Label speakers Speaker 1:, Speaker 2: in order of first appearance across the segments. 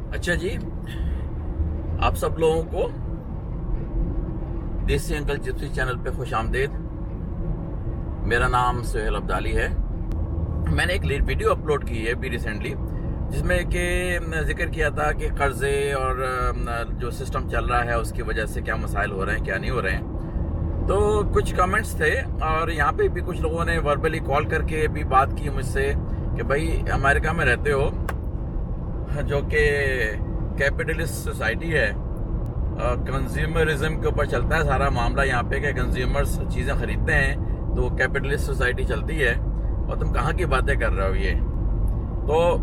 Speaker 1: अच्छा जी, आप सब लोगों को देसी अंकल जिप्सी चैनल पे खुश आमदेद। मेरा नाम सुहेल अब्दाली है। मैंने एक वीडियो अपलोड की है अभी रिसेंटली, जिसमें कि जिक्र किया था कि कर्जे और जो सिस्टम चल रहा है उसकी वजह से क्या मसाइल हो रहे हैं, क्या नहीं हो रहे हैं। तो कुछ कमेंट्स थे और यहाँ पे भी कुछ लोगों ने वर्बली कॉल करके भी बात की मुझसे कि भाई अमेरिका में रहते हो, जो कि कैपिटलिस्ट सोसाइटी है, कंज्यूमरिज्म के ऊपर चलता है सारा मामला यहाँ पे कि कंज्यूमर्स चीज़ें खरीदते हैं तो कैपिटलिस्ट सोसाइटी चलती है, और तुम कहाँ की बातें कर रहे हो। ये तो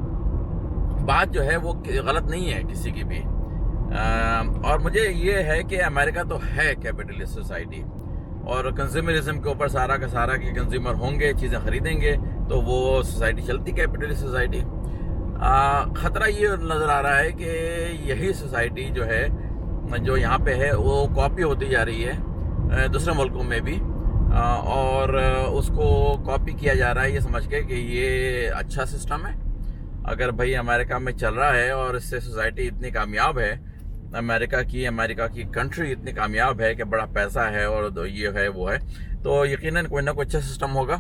Speaker 1: बात जो है वो गलत नहीं है किसी की भी। और मुझे ये है कि अमेरिका तो है कैपिटलिस्ट सोसाइटी, और कंज्यूमरिज्म के ऊपर सारा का सारा कि कंज्यूमर होंगे, चीज़ें खरीदेंगे तो वो सोसाइटी चलती, कैपिटलिस्ट सोसाइटी। ख़तरा ये नज़र आ रहा है कि यही सोसाइटी जो है, जो यहाँ पे है, वो कॉपी होती जा रही है दूसरे मुल्कों में भी, और उसको कॉपी किया जा रहा है ये समझ के कि ये अच्छा सिस्टम है। अगर भाई अमेरिका में चल रहा है और इससे सोसाइटी इतनी कामयाब है, अमेरिका की कंट्री इतनी कामयाब है कि बड़ा पैसा है और ये है वो है, तो यकीनन कोई ना कोई अच्छा सिस्टम होगा।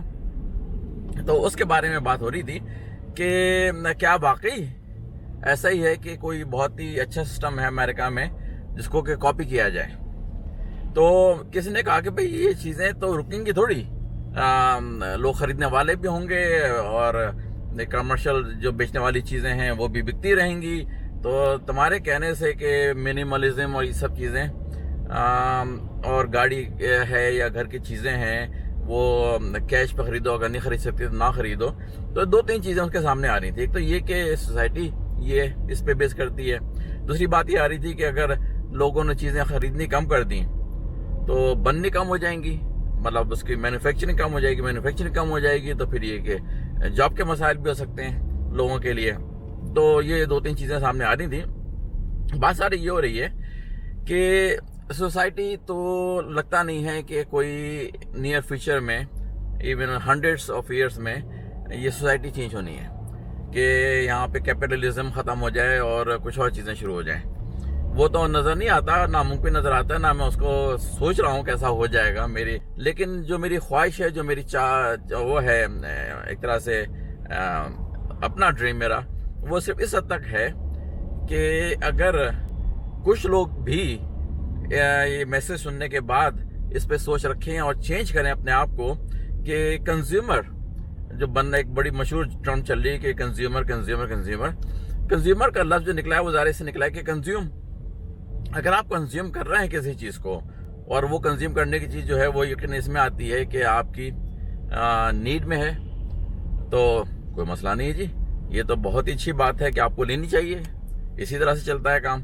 Speaker 1: तो उसके बारे में बात हो रही थी कि क्या वाकई ऐसा ही है कि कोई बहुत ही अच्छा सिस्टम है अमेरिका में जिसको कि कॉपी किया जाए। तो किसी ने कहा कि भाई ये चीज़ें तो रुकेंगी थोड़ी, लोग खरीदने वाले भी होंगे और कमर्शियल जो बेचने वाली चीज़ें हैं वो भी बिकती रहेंगी। तो तुम्हारे कहने से कि मिनिमलिज्म और ये सब चीज़ें और गाड़ी है या घर की चीज़ें हैं वो कैश पे खरीदो, अगर नहीं खरीद सकते तो ना खरीदो। तो दो तीन चीज़ें उसके सामने आ रही थी। एक तो ये कि सोसाइटी ये इस पे बेस करती है। दूसरी बात ये आ रही थी कि अगर लोगों ने चीज़ें खरीदनी कम कर दी तो बननी कम हो जाएंगी, मतलब उसकी मैन्युफैक्चरिंग कम हो जाएगी तो फिर ये कि जॉब के मसाइल भी हो सकते हैं लोगों के लिए। तो ये दो तीन चीज़ें सामने आ रही थी। बात सारी ये हो रही है कि सोसाइटी तो लगता नहीं है कि कोई नियर फ्यूचर में, इवन हंड्रेड्स ऑफ ईयर्स में, ये सोसाइटी चेंज होनी है कि यहाँ पे कैपिटलिज्म ख़त्म हो जाए और कुछ और चीज़ें शुरू हो जाएं। वो तो नज़र नहीं आता, नामुमकिन नज़र आता है, ना मैं उसको सोच रहा हूँ कैसा हो जाएगा लेकिन जो मेरी ख्वाहिश है, जो मेरी वो है एक तरह से अपना ड्रीम मेरा, वो सिर्फ इस हद तक है कि अगर कुछ लोग भी ये मैसेज सुनने के बाद इस पे सोच रखें और चेंज करें अपने आप को कि कंज्यूमर जो बनना, एक बड़ी मशहूर टर्म चल रही है कि कंज्यूमर का लफ्ज़ जो निकला है वो ज़ाहिर से निकला है कि कंज्यूम। अगर आप कंज्यूम कर रहे हैं किसी चीज़ को, और वो कंज्यूम करने की चीज़ जो है वो यकीन इसमें आती है कि आपकी नीड में है, तो कोई मसला नहीं है जी। ये तो बहुत ही अच्छी बात है कि आपको लेनी चाहिए, इसी तरह से चलता है काम।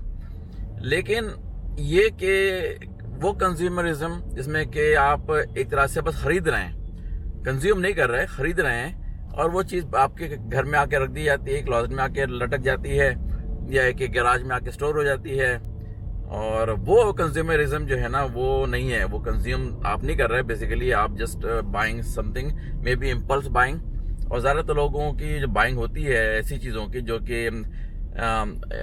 Speaker 1: लेकिन ये कि वो कंज्यूमरिज्म जिसमें कि आप एक तरह से बस खरीद रहे हैं, कंज्यूम नहीं कर रहे, खरीद रहे हैं, और वो चीज़ आपके घर में आके रख दी जाती है, क्लोजेट में आके लटक जाती है, या एक गैराज में आके स्टोर हो जाती है, और वो कंज्यूमरिज्म जो है ना वो नहीं है। वो कंज्यूम आप नहीं कर रहे, बेसिकली आप just buying something, may be impulse buying. और ज़्यादातर लोगों की जो बाइंग होती है ऐसी चीज़ों की जो कि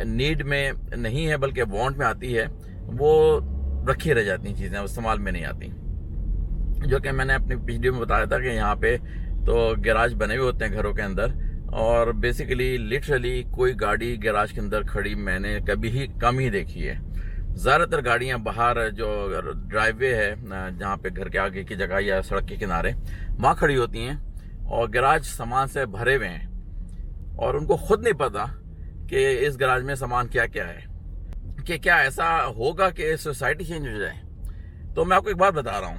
Speaker 1: नीड में नहीं है बल्कि वांट में आती है, वो रखी रह जाती चीज़ें, इस्तेमाल में नहीं आती। जो कि मैंने अपनी वीडियो में बताया था कि यहाँ पे तो गैराज बने हुए होते हैं घरों के अंदर, और बेसिकली लिटरली कोई गाड़ी गैराज के अंदर खड़ी मैंने कभी ही कम ही देखी है। ज़्यादातर गाड़ियाँ बाहर जो ड्राइववे है जहाँ पे घर के आगे की जगह या सड़क के किनारे, वहाँ खड़ी होती हैं, और गैराज सामान से भरे हुए हैं, और उनको खुद नहीं पता कि इस गैराज में सामान क्या क्या है, कि क्या ऐसा होगा कि सोसाइटी चेंज हो जाए। तो मैं आपको एक बात बता रहा हूँ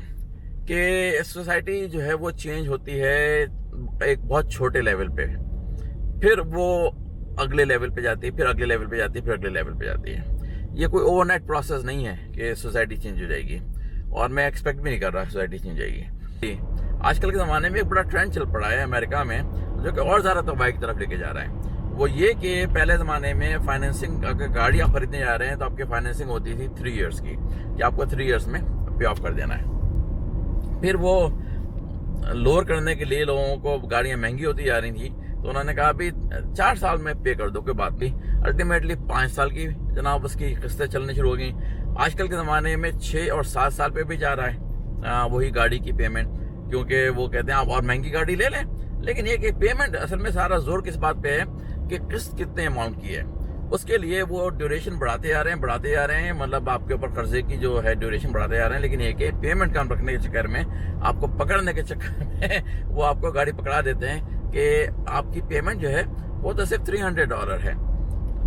Speaker 1: कि सोसाइटी जो है वो चेंज होती है एक बहुत छोटे लेवल पे, फिर वो अगले लेवल पे जाती है, फिर अगले लेवल पे जाती है, फिर अगले लेवल पे जाती है। ये कोई ओवरनाइट प्रोसेस नहीं है कि सोसाइटी चेंज हो जाएगी, और मैं एक्सपेक्ट भी नहीं कर रहा सोसाइटी चेंज हो जाएगी। आजकल के ज़माने में एक बड़ा ट्रेंड चल पड़ा है अमेरिका में, जो कि और ज़्यादा तबाही की तरफ लेके जा रहा है। वो ये कि पहले ज़माने में फाइनेंसिंग, अगर गाड़ी आप खरीदने जा रहे हैं तो आपकी फाइनेंसिंग होती थी 3 ईयर्स की, कि आपको 3 ईयर्स में पे ऑफ कर देना है। फिर वो लोअर करने के लिए लोगों को गाड़ियाँ महंगी होती जा रही थी, तो उन्होंने कहा अभी 4 साल में पे कर दो, कोई बात नहीं। अल्टीमेटली 5 साल की जनाब उसकी किस्तें चलनी शुरू हो गई। आजकल के ज़माने में 6 और 7 साल पे भी जा रहा है वही गाड़ी की पेमेंट, क्योंकि वो कहते हैं आप और महंगी गाड़ी ले लें। लेकिन ये कि पेमेंट असल में सारा जोर किस बात पे है कि किस्त कितने अमाउंट की है, उसके लिए वो ड्यूरेशन बढ़ाते जा रहे हैं, मतलब आपके ऊपर कर्जे की जो है ड्यूरेशन बढ़ाते जा रहे हैं। लेकिन ये कि पेमेंट कम रखने के चक्कर में, आपको पकड़ने के चक्कर में वो आपको गाड़ी पकड़ा देते हैं कि आपकी पेमेंट जो है वो तो सिर्फ $300 है।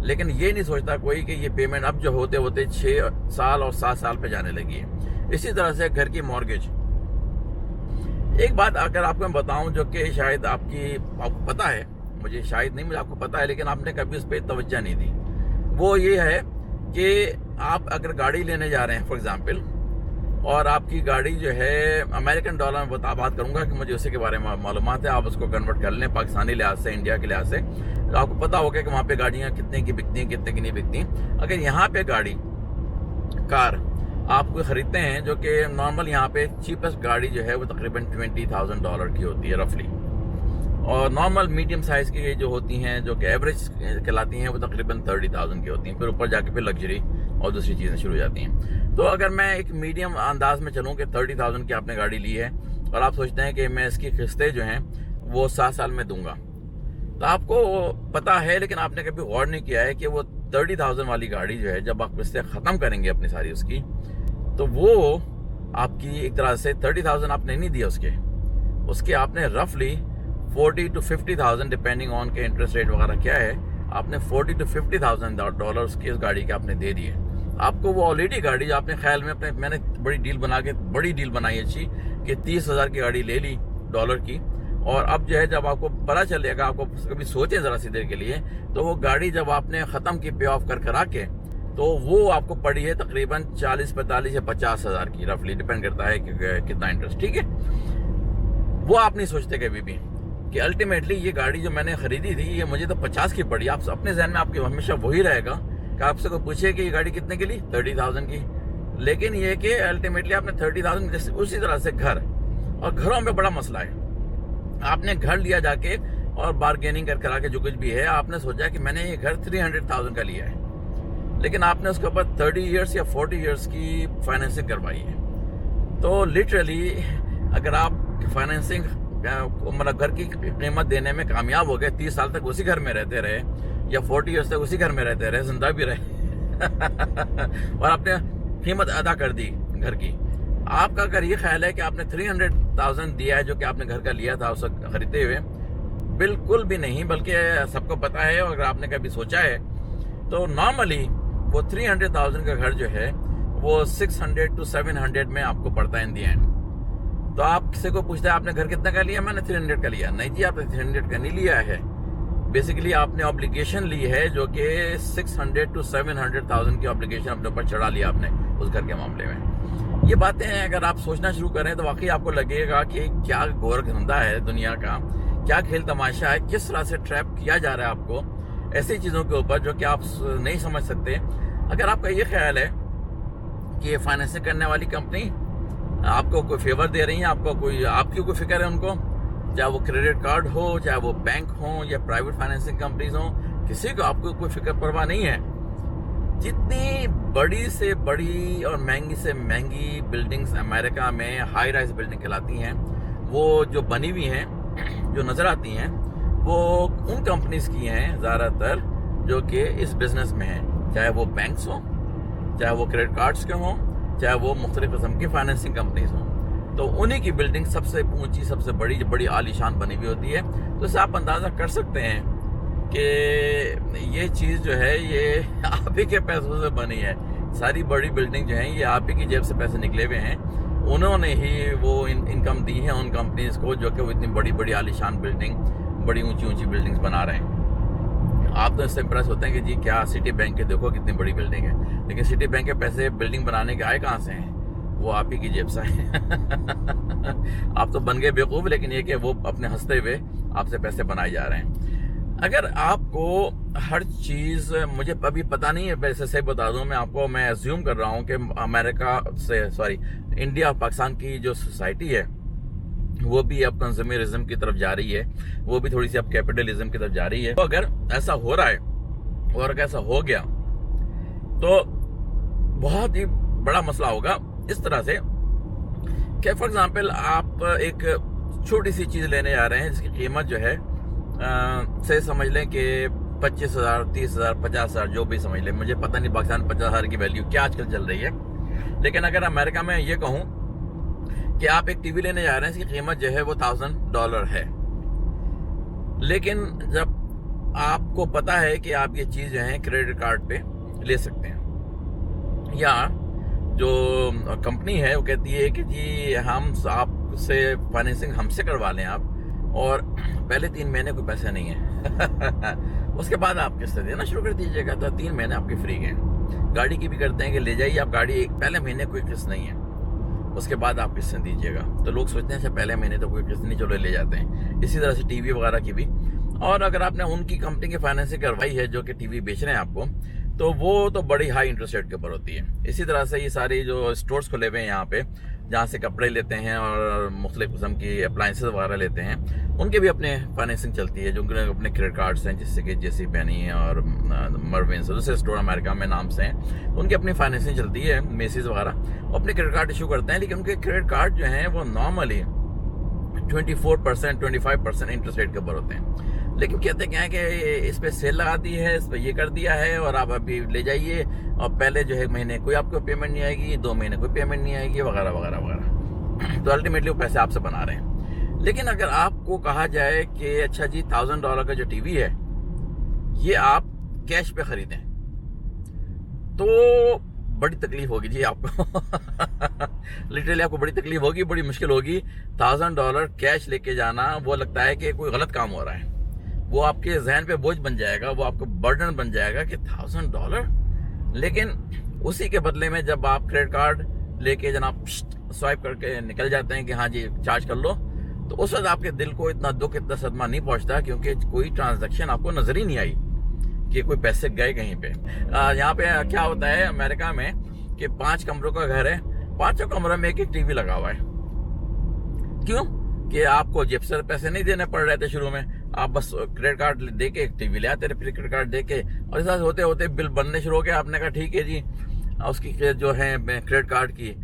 Speaker 1: लेकिन ये नहीं सोचता कोई कि ये पेमेंट अब जो होते होते 6 साल और 7 साल पे जाने लगी है। इसी तरह से घर की मॉर्गेज। एक बात अगर आपको मैं बताऊं जो कि शायद आपको पता है, मुझे शायद नहीं, मुझे आपको पता है, लेकिन आपने कभी उस पर तवज्जो नहीं दी। वो ये है कि आप अगर गाड़ी लेने जा रहे हैं फॉर एग्जांपल, और आपकी गाड़ी जो है अमेरिकन डॉलर में बात करूंगा कि मुझे उसी के बारे में मालूमात है, आप उसको कन्वर्ट कर लें पाकिस्तानी लिहाज से, इंडिया के लिहाज से, तो आपको पता होगा कि वहाँ पे गाड़ियाँ कितने की बिकती हैं, कितने की नहीं बिकती। अगर यहाँ पे कार आप कोई खरीदते हैं, जो कि नॉर्मल यहाँ पे चीपेस्ट गाड़ी जो है वो तकरीबन $20,000 की होती है रफली, और नॉर्मल मीडियम साइज की जो होती हैं जो कि एवरेज कहलाती हैं वो तकरीबन 30,000 की होती हैं। फिर ऊपर जाके फिर लग्जरी और दूसरी चीज़ें शुरू हो जाती हैं। तो अगर मैं एक मीडियम अंदाज में चलूँ कि 30,000 की आपने गाड़ी ली है और आप सोचते हैं कि मैं इसकी किस्तें जो हैं वो 7 साल में दूंगा, तो आपको पता है, लेकिन आपने कभी गौर नहीं किया है कि वो 30,000 वाली गाड़ी जो है जब आप किस्तें ख़त्म करेंगे अपनी सारी उसकी, तो वो आपकी एक तरह से 30,000 आपने नहीं दिया उसके आपने रफली 40 to 50,000 डिपेंडिंग ऑन के इंटरेस्ट रेट वगैरह क्या है, आपने 40 to 50,000 डॉलर की उस गाड़ी के आपने दे दिए। आपको वो ऑलरेडी गाड़ी जो आपने ख्याल में मैंने बड़ी डील बनाई अच्छी कि 30,000 की गाड़ी ले ली डॉलर की, और अब जो है जब आपको पता चलेगा, आपको कभी सोचे ज़रा सी देर के लिए, तो वो गाड़ी जब आपने ख़त्म की पे ऑफ करा के, तो वो आपको पड़ी है तकरीबन 40, 45 या 50,000 की रफली, डिपेंड करता है कि कितना इंटरेस्ट। ठीक है, वो आप नहीं सोचते कभी भी कि अल्टीमेटली ये गाड़ी जो मैंने खरीदी थी ये मुझे तो 50 की पड़ी। आप अपने जहन में आपके हमेशा वही रहेगा कि आपसे कोई पूछे कि ये गाड़ी कितने की ली, 30,000 की। लेकिन ये कि अल्टीमेटली आपने 30,000, जैसे उसी तरह से घर, और घरों में बड़ा मसला है। आपने घर लिया जाके और बार्गेनिंग करा के जो कुछ भी है, आपने सोचा कि मैंने ये घर 300,000 का लिया है, लेकिन आपने उसके ऊपर 30 ईयर्स या 40 ईयर्स की फाइनेंसिंग करवाई है। तो लिटरली अगर आप फाइनेंसिंग मतलब घर की कीमत देने में कामयाब हो गए, 30 साल तक उसी घर में रहते रहे या 40 ईयर्स तक उसी घर में रहते रहे, जिंदा भी रहे और आपने कीमत अदा कर दी घर की। आपका अगर ये ख्याल है कि आपने 300,000 दिया है जो कि आपने घर का लिया था उस वक्त खरीदते हुए, बिल्कुल भी नहीं, बल्कि सबको पता है। और अगर आपने कभी सोचा है तो नॉर्मली वो 300,000 का घर जो है वो 600 to 700 में आपको पड़ता है इन दी एंड। तो आप किसी को पूछते हैं आपने घर कितना का लिया, मैंने 300 का लिया। नहीं जी, आपने 300 का नहीं लिया है, बेसिकली आपने ऑब्लिगेशन ली है जो कि 600 to 700,000 की ऑब्लिगेशन अपने ऊपर चढ़ा लिया आपने उस घर के मामले में। ये बातें हैं, अगर आप सोचना शुरू करें तो वाकई आपको लगेगा कि क्या घोर धंधा है दुनिया का, क्या खेल तमाशा है, किस तरह से ट्रैप किया जा रहा है आपको ऐसी चीज़ों के ऊपर जो कि आप नहीं समझ सकते। अगर आपका ये ख्याल है कि ये फाइनेंसिंग करने वाली कंपनी आपको कोई फेवर दे रही है, आपकी कोई फिक्र है उनको, चाहे वो क्रेडिट कार्ड हो, चाहे वो बैंक हो या प्राइवेट फाइनेंसिंग कंपनीज हो, किसी को आपको कोई फिक्र परवाह नहीं है। जितनी बड़ी से बड़ी और महंगी से महंगी बिल्डिंग्स अमेरिका में हाई राइज बिल्डिंग कहलाती हैं, वो जो बनी हुई हैं, जो नज़र आती हैं, वो उन कंपनीज की हैं ज़्यादातर जो कि इस बिज़नेस में हैं, चाहे वो बैंक्स हों, चाहे वो क्रेडिट कार्ड्स के हों, चाहे वो मुख्तलिफ किस्म की फाइनेंसिंग कंपनीज हों। तो उन्हीं की बिल्डिंग सबसे ऊंची, सबसे बड़ी आलीशान बनी हुई होती है। तो इससे आप अंदाज़ा कर सकते हैं कि ये चीज़ जो है ये आप ही के पैसों से बनी है। सारी बड़ी बिल्डिंग जो है ये आप ही की जेब से पैसे निकले हुए हैं, उन्होंने ही वो इनकम दी है उन कंपनीज को जो कि वो इतनी बड़ी आलीशान बिल्डिंग, बड़ी ऊंची बिल्डिंग्स बना रहे हैं। आप तो इससे इम्प्रेस होते हैं कि जी क्या सिटी बैंक के देखो कितनी बड़ी बिल्डिंग है, लेकिन सिटी बैंक के पैसे बिल्डिंग बनाने के आए कहाँ से हैं? वो आप ही की जेब से है। आप तो बन गए बेवकूफ़, लेकिन ये कि वो अपने हंसते हुए आपसे पैसे बनाए जा रहे हैं। अगर आपको हर चीज़, मुझे अभी पता नहीं है, वैसे सही बता दूं मैं अज्यूम कर रहा हूं कि इंडिया और पाकिस्तान की जो सोसाइटी है वो भी अब कंज्यूमरिज्म की तरफ जा रही है, वो भी थोड़ी सी अब कैपिटलिज्म की तरफ जा रही है। तो अगर ऐसा हो रहा है और अगर ऐसा हो गया तो बहुत ही बड़ा मसला होगा इस तरह से कि फॉर एग्जाम्पल आप एक छोटी सी चीज लेने जा रहे हैं जिसकी कीमत जो है से समझ लें कि 25,000, 30,000, 50,000 जो भी समझ लें, मुझे पता नहीं पाकिस्तान 50,000 की वैल्यू क्या आजकल चल रही है, लेकिन अगर अमेरिका में ये कहूं कि आप एक टीवी लेने जा रहे हैं, इसकी कीमत जो है वो $1,000 है, लेकिन जब आपको पता है कि आप ये चीज जो है क्रेडिट कार्ड पे ले सकते हैं, या जो कंपनी है वो कहती है कि जी हम आपसे फाइनेंसिंग हमसे करवा लें आप, और पहले 3 महीने कोई पैसा नहीं है उसके बाद आप किस्तें देना शुरू कर दीजिएगा, तो 3 महीने आपके फ्री हैं। गाड़ी की भी करते हैं कि ले जाइए आप गाड़ी, पहले महीने कोई किस्त नहीं है, उसके बाद आप किस्तें दीजिएगा। तो लोग सोचते हैं अच्छा पहले महीने तो कोई किस्त नहीं, चलो ले जाते हैं। इसी तरह से टीवी वगैरह की भी, और अगर आपने उनकी कंपनी की फाइनेंसिंग करवाई है जो कि टीवी बेच रहे हैं आपको, तो वो तो बड़ी हाई इंटरेस्ट रेट के ऊपर होती है। इसी तरह से ये सारी जो स्टोर्स खुले हुए हैं यहाँ पे, जहाँ से कपड़े लेते हैं और मुख्तलिफ किस्म की अप्लाइंसेस वगैरह लेते हैं, उनके भी अपने फाइनेंसिंग चलती है, जो अपने क्रेडिट कार्ड्स हैं, जिससे कि जेसी पेनी है और मर्विन्स, दूसरे स्टोर अमेरिका में नाम से हैं, तो उनकी अपनी फाइनेंसिंग चलती है, मेसीज वगैरह, वो अपने क्रेडिट कार्ड इशू करते हैं, लेकिन उनके क्रेडिट कार्ड जो हैं वो नॉर्मली 24%, 25% इंटरेस्ट रेट के ऊपर होते हैं। लेकिन कहते क्या है कि इस पे सेल लगा दी है, इस पे ये कर दिया है और आप अभी ले जाइए, और पहले जो है महीने कोई आपको पेमेंट नहीं आएगी, 2 महीने कोई पेमेंट नहीं आएगी, वगैरह वगैरह वगैरह। तो अल्टीमेटली वो पैसे आपसे बना रहे हैं। लेकिन अगर आपको कहा जाए कि अच्छा जी $1,000 का जो टीवी है ये आप कैश पे खरीदें, तो बड़ी तकलीफ होगी जी आपको लिटरली आपको बड़ी तकलीफ होगी, बड़ी मुश्किल होगी। $1,000 कैश लेके जाना, वो लगता है कि कोई गलत काम हो रहा है, वो आपके जहन पे बोझ बन जाएगा, वो आपको बर्डन बन जाएगा कि $1,000। लेकिन उसी के बदले में जब आप क्रेडिट कार्ड लेके जनाब स्वाइप करके निकल जाते हैं कि हाँ जी चार्ज कर लो, तो उस वक्त आपके दिल को इतना दुख, इतना सदमा नहीं पहुंचता, क्योंकि कोई ट्रांजैक्शन आपको नजर ही नहीं आई कि कोई पैसे गए कहीं पे। यहाँ पे क्या होता है अमेरिका में कि 5 कमरों का घर है, 5 कमरों में एक टीवी लगा हुआ है। क्यों? कि आपको जेब से पैसे नहीं देने पड़ रहे थे शुरू में, आप बस क्रेडिट कार्ड दे के एक टीवी ले आते थे, फिर क्रेडिट कार्ड दे के, और ऐसा होते होते बिल बनने शुरू हो गया। आपने कहा ठीक है जी, उसकी जो है क्रेडिट कार्ड की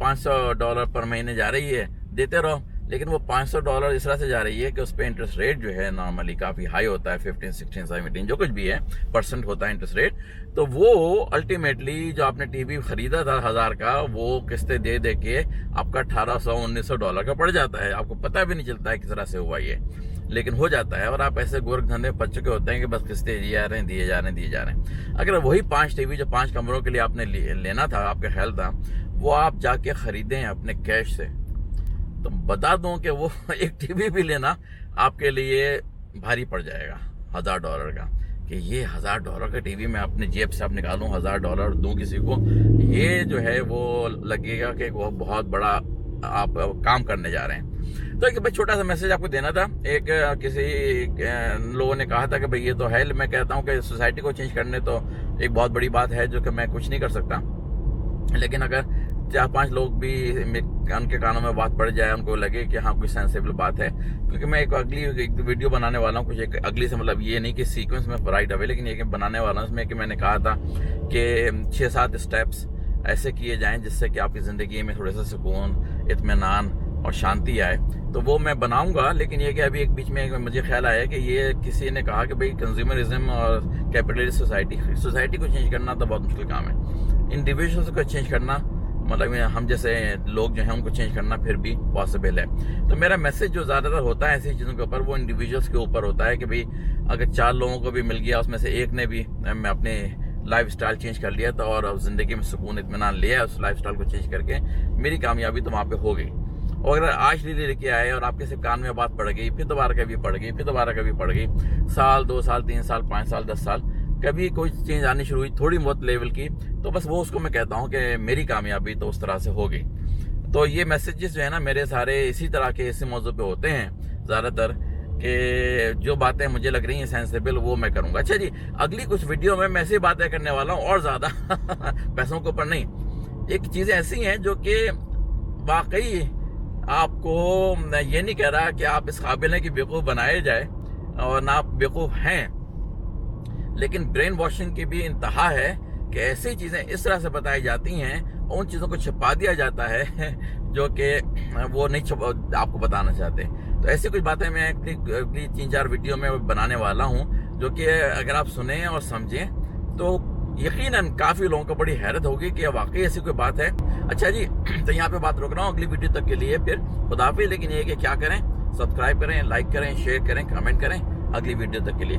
Speaker 1: $500 पर महीने जा रही है, देते रहो। लेकिन वो $500 इस तरह से जा रही है कि उस पर इंटरेस्ट रेट जो है नॉर्मली काफी हाई होता है, 15, 16, 17 जो कुछ भी है % होता है इंटरेस्ट रेट। तो वो अल्टीमेटली जो आपने टीवी खरीदा था 1000 का, वो किस्तें दे दे के आपका $1,800, $1,900 का पड़ जाता है। आपको पता भी नहीं चलता है किस तरह से हुआ ये, लेकिन हो जाता है। और आप ऐसे गोरख धंधे फंस चुके होते हैं कि बस किस्तें दिए जा रहे हैं, दिए जा रहे हैं, दिए जा रहे हैं। अगर वही 5 टीवी जो 5 कमरों के लिए आपने लेना था, आपका ख्याल था, वो आप जाके खरीदें अपने कैश से, तो बता दूं कि वो एक टीवी भी लेना आपके लिए भारी पड़ जाएगा $1,000 का। कि ये $1,000 का टीवी मैं अपने जेब से आप निकालूं, $1,000 दूं किसी को, ये जो है वो लगेगा कि वो बहुत बड़ा आप काम करने जा रहे हैं। तो एक भाई छोटा सा मैसेज आपको देना था। एक किसी लोगों ने कहा था कि भाई ये तो है, मैं कहता हूँ कि सोसाइटी को चेंज करने तो एक बहुत बड़ी बात है जो कि मैं कुछ नहीं कर सकता, लेकिन अगर 4-5 लोग भी उनके कानों में बात पड़ जाए, उनको लगे कि हाँ कोई सेंसिबल बात है, क्योंकि मैं एक वीडियो बनाने वाला हूँ, कुछ एक अगली से, मतलब ये नहीं कि सीक्वेंस में राइट अवे, लेकिन एक बनाने वाला हूँ उसमें कि मैंने कहा था कि 6-7 स्टेप्स ऐसे किए जाएं जिससे कि आपकी ज़िंदगी में थोड़ा सा सुकून, इत्मीनान और शांति आए। तो वो मैं बनाऊंगा, लेकिन ये कि अभी एक बीच में मुझे ख्याल आया कि ये किसी ने कहा कि भाई कंज्यूमरिज्म और कैपिटलिस्ट सोसाइटी को चेंज करना तो बहुत मुश्किल काम है। इंडिविजुअल्स को चेंज करना, मतलब हम जैसे लोग जो हैं उनको चेंज करना फिर भी पॉसिबल है। तो मेरा मैसेज जो ज़्यादातर होता है ऐसी चीज़ों के ऊपर, वो इंडिविजुअल्स के ऊपर होता है कि भाई अगर 4 लोगों को भी मिल गया, उसमें से एक ने भी मैं अपने लाइफ स्टाइल चेंज कर लिया, तो और ज़िंदगी में सुकून इत्मीनान लिया, उस लाइफ स्टाइल को चेंज करके मेरी कामयाबी तो वहाँ पे हो गई। और अगर आज लेके आए और आपके सिर्फ कान में बात पड़ गई, फिर दोबारा कभी पड़ गई, फिर दोबारा कभी पड़ गई, साल 2 साल 3 साल 5 साल 10 साल कभी कोई चेंज आनी शुरू हुई थोड़ी बहुत लेवल की, तो बस वो उसको मैं कहता हूँ कि मेरी कामयाबी तो उस तरह से हो गई। तो ये मैसेजेस जो है ना मेरे सारे इसी तरह के इसी मौजू पे होते हैं ज़्यादातर, कि जो बातें मुझे लग रही हैं सेंसिबल वो मैं करूँगा। अच्छा जी, अगली कुछ वीडियो में मैं ऐसी बातें करने वाला हूँ और ज़्यादा पैसों के ऊपर नहीं, एक चीज़ें ऐसी हैं जो कि वाकई आपको ये नहीं कह रहा कि आप इस काबिल हैं कि बेवकूफ़ बनाए जाए, और ना आप बेवकूफ़ हैं, लेकिन ब्रेन वॉशिंग की भी इंतहा है कि ऐसी चीज़ें इस तरह से बताई जाती हैं, उन चीज़ों को छिपा दिया जाता है जो कि वो नहीं आपको बताना चाहते। तो ऐसी कुछ बातें मैं अगली 3-4 वीडियो में बनाने वाला हूँ, जो कि अगर आप सुने और समझें तो यकीनन काफ़ी लोगों को बड़ी हैरत होगी कि वाकई ऐसी कोई बात है। अच्छा जी, तो यहाँ पे बात रोक रहा हूँ, अगली वीडियो तक के लिए फिर खुदाफिज़। लेकिन ये कि क्या करें, सब्सक्राइब करें, लाइक करें, शेयर करें, कमेंट करें। अगली वीडियो तक के लिए